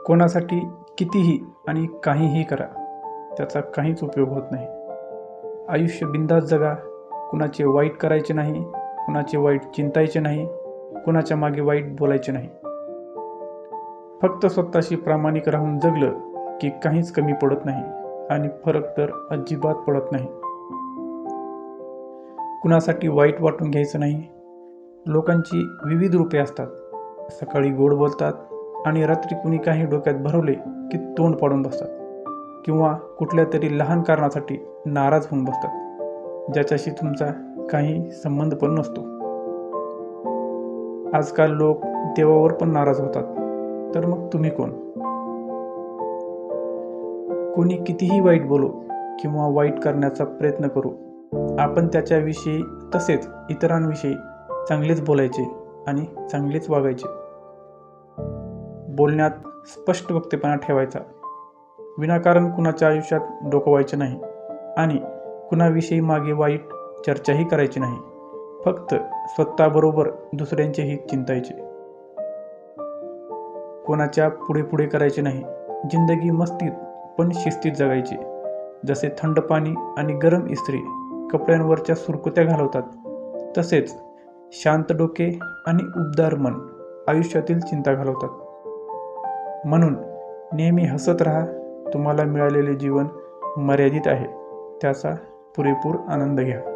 कोणासाठी कितीही आणि काहीही करा, त्याचा काहीच उपयोग होत नाही. आयुष्य बिंदास जगा, कुणाचे वाईट करायचे नाही, कुणाचे वाईट चिंतायचे नाही, कुणाच्या मागे वाईट बोलायचे नाही. फक्त स्वतःशी प्रामाणिक राहून जगलं की काहीच कमी पडत नाही आणि फरक तर अजिबात पडत नाही. कुणासाठी वाईट वाटून घ्यायचं नाही. लोकांची विविध रूपे असतात. सकाळी गोड बोलतात आणि रात्री कुणी काही डोक्यात भरवले की तोंड पाडून बसतात किंवा कुठल्या तरी लहान कारणासाठी नाराज होऊन बसतात, ज्याच्याशी तुमचा काही संबंध पण नसतो. आजकाल लोक देवावर पण नाराज होतात, तर मग तुम्ही कोण? कोणी कितीही वाईट बोलो किंवा वाईट करण्याचा प्रयत्न करू, आपण त्याच्याविषयी तसेच इतरांविषयी चांगलेच बोलायचे आणि चांगलेच वागायचे. बोलण्यात स्पष्ट वक्तेपणा ठेवायचा. विनाकारण कुणाच्या आयुष्यात डोकवायचे नाही आणि कुणाविषयी मागे वाईट चर्चाही करायची नाही. फक्त स्वतःबरोबर दुसऱ्यांचे हित चिंतायचे. कोणाच्या पुढे पुढे करायचे नाही. जिंदगी मस्तीत पण शिस्तीत जगायची. जसे थंड पाणी आणि गरम इस्त्री कपड्यांवरच्या सुरकुत्या घालवतात, तसेच शांत डोके आणि उबदार मन आयुष्यातील चिंता घालवतात. म्हणून नेहमी हसत राहा. तुम्हाला मिळालेले जीवन मर्यादित आहे, त्याचा पुरेपूर आनंद घ्या.